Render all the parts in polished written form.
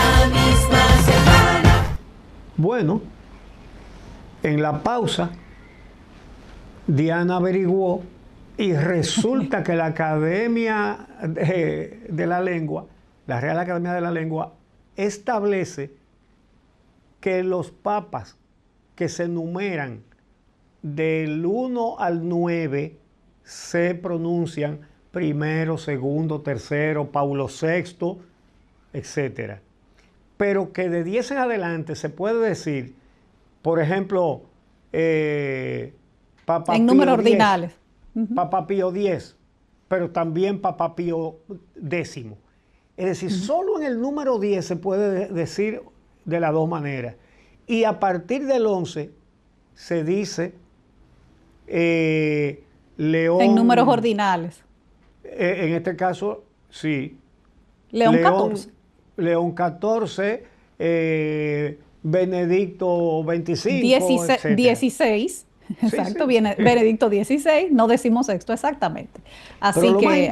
la misma semana. Bueno, en la pausa, Diana averiguó y resulta que la Academia de la Lengua, la Real Academia de la Lengua, establece que los papas que se numeran del 1 al 9 se pronuncian primero, segundo, tercero, Paulo VI, etc. Pero que de 10 en adelante se puede decir, por ejemplo, Papa En Pío números X, ordinales. Papa Pío X, pero también Papa Pío X. Es decir, solo en el número 10 se puede decir de las dos maneras. Y a partir del 11 se dice León. En números ordinales. En este caso, sí. León XIV. León XIV, Benedicto XXV, 16. Exacto, sí. viene Benedicto XVI, no decimos sexto exactamente. Así que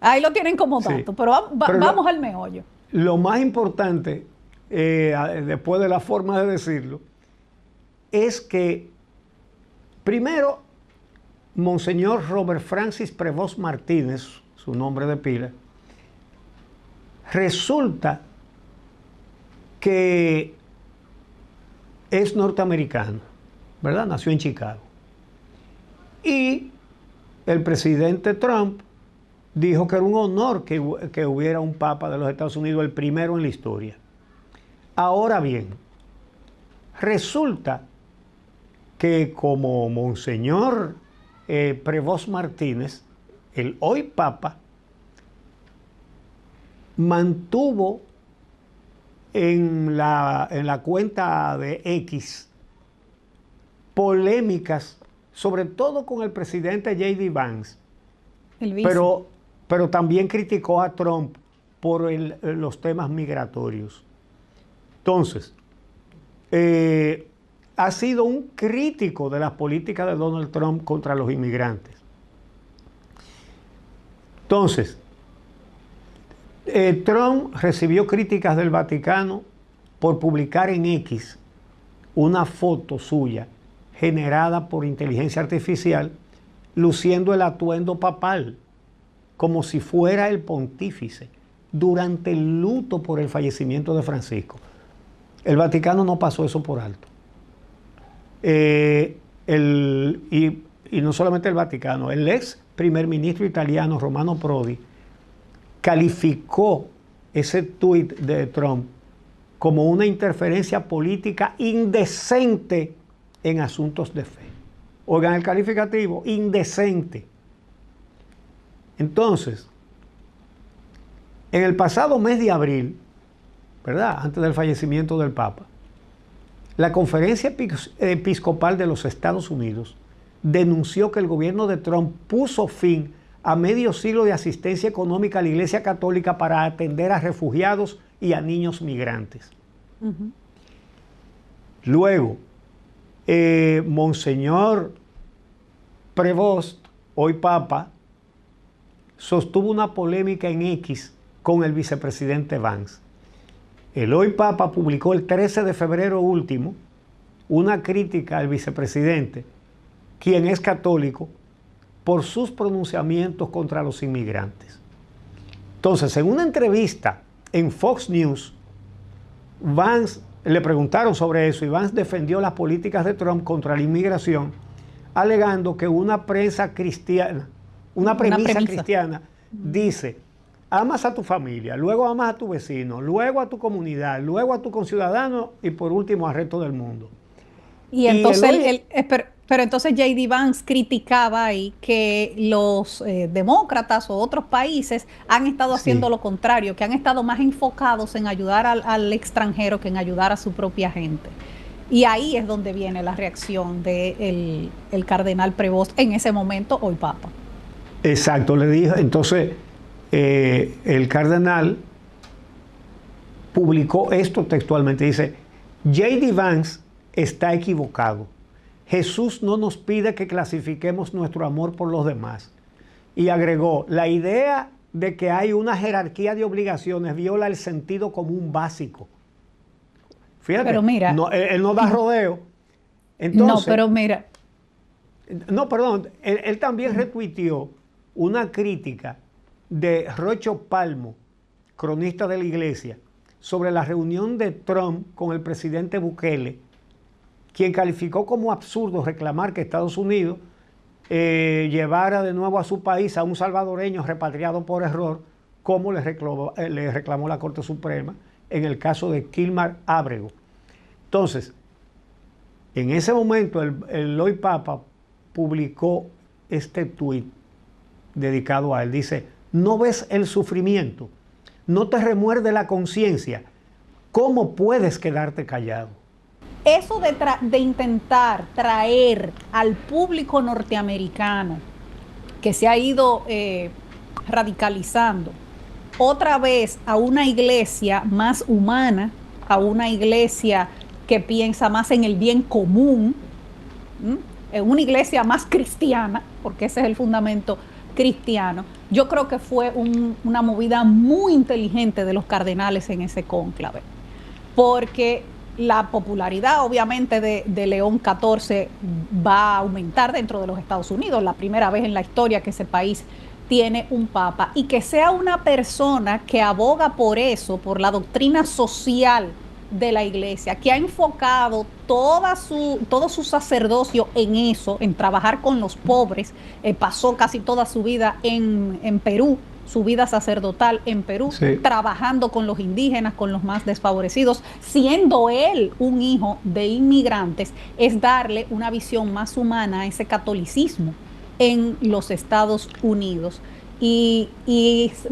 ahí lo tienen como dato, sí. pero vamos al meollo. Lo más importante, después de la forma de decirlo, es que, primero, Monseñor Robert Francis Prevost Martínez, su nombre de pila, resulta que es norteamericano, ¿verdad? Nació en Chicago. Y el presidente Trump dijo que era un honor que hubiera un papa de los Estados Unidos, el primero en la historia. Ahora bien, resulta que como Monseñor Prevost Martínez, el hoy papa, mantuvo en la cuenta de X polémicas, sobre todo con el presidente J.D. Vance, pero también criticó a Trump por los temas migratorios. Entonces, ha sido un crítico de las políticas de Donald Trump contra los inmigrantes. Entonces, Trump recibió críticas del Vaticano por publicar en X una foto suya generada por inteligencia artificial, luciendo el atuendo papal, como si fuera el pontífice, durante el luto por el fallecimiento de Francisco. El Vaticano no pasó eso por alto. Y no solamente el Vaticano, el ex primer ministro italiano Romano Prodi calificó ese tuit de Trump como una interferencia política indecente en asuntos de fe. Oigan el calificativo, indecente. Entonces, en el pasado mes de abril, ¿verdad?, antes del fallecimiento del Papa, la Conferencia Episcopal de los Estados Unidos denunció que el gobierno de Trump puso fin a medio siglo de asistencia económica a la Iglesia Católica para atender a refugiados y a niños migrantes. Luego, Monseñor Prevost, hoy Papa, sostuvo una polémica en X con el vicepresidente Vance. El hoy Papa publicó el 13 de febrero último una crítica al vicepresidente, quien es católico, por sus pronunciamientos contra los inmigrantes. Entonces, en una entrevista en Fox News, Vance le preguntaron sobre eso y Vance defendió las políticas de Trump contra la inmigración, alegando que una premisa cristiana dice: amas a tu familia, luego amas a tu vecino, luego a tu comunidad, luego a tu conciudadano y por último al resto del mundo. Y entonces, pero entonces J.D. Vance criticaba ahí que los demócratas o otros países han estado haciendo lo contrario, que han estado más enfocados en ayudar al extranjero que en ayudar a su propia gente. Y ahí es donde viene la reacción del cardenal Prevost en ese momento, hoy Papa. Exacto, le dijo. Entonces, el cardenal publicó esto textualmente. Dice: J.D. Vance está equivocado. Jesús no nos pide que clasifiquemos nuestro amor por los demás. Y agregó: la idea de que hay una jerarquía de obligaciones viola el sentido común básico. Fíjate, pero mira, él no da rodeo. Entonces, no, pero mira. No, perdón, él también retuiteó una crítica de Rocho Palmo, cronista de la Iglesia, sobre la reunión de Trump con el presidente Bukele, quien calificó como absurdo reclamar que Estados Unidos llevara de nuevo a su país a un salvadoreño repatriado por error, como le reclamó la Corte Suprema en el caso de Kilmar Ábrego. Entonces, en ese momento el hoy Papa publicó este tuit dedicado a él. Dice: ¿no ves el sufrimiento? ¿No te remuerde la conciencia? ¿Cómo puedes quedarte callado? Eso de intentar traer al público norteamericano que se ha ido radicalizando otra vez a una iglesia más humana, a una iglesia que piensa más en el bien común, en una iglesia más cristiana, porque ese es el fundamento cristiano, yo creo que fue una movida muy inteligente de los cardenales en ese cónclave, porque la popularidad obviamente de León XIV va a aumentar dentro de los Estados Unidos, la primera vez en la historia que ese país tiene un papa, y que sea una persona que aboga por eso, por la doctrina social de la iglesia, que ha enfocado todo su sacerdocio en eso, en trabajar con los pobres. Pasó casi toda su vida en Perú, su vida sacerdotal en Perú, sí, trabajando con los indígenas, con los más desfavorecidos, siendo él un hijo de inmigrantes, es darle una visión más humana a ese catolicismo en los Estados Unidos. Y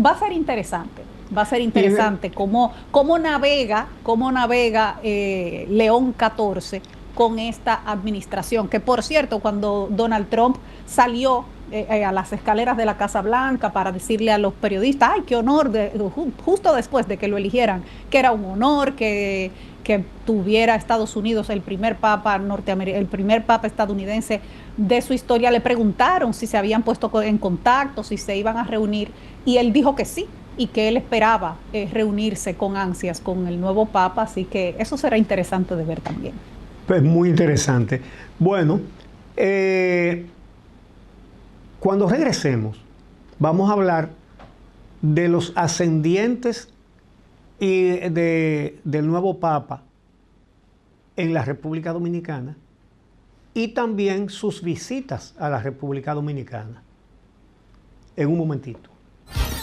va a ser interesante. Va a ser interesante cómo navega León XIV con esta administración, que por cierto, cuando Donald Trump salió a las escaleras de la Casa Blanca para decirle a los periodistas, ¡ay, qué honor! Justo después de que lo eligieran, que era un honor que tuviera Estados Unidos el primer papa estadounidense de su historia, le preguntaron si se habían puesto en contacto, si se iban a reunir, y él dijo que sí, y que él esperaba reunirse con ansias con el nuevo papa, así que eso será interesante de ver también. Pues muy interesante. Bueno, cuando regresemos, vamos a hablar de los ascendientes y del nuevo papa en la República Dominicana y también sus visitas a la República Dominicana. En un momentito.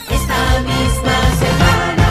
Esta misma semana.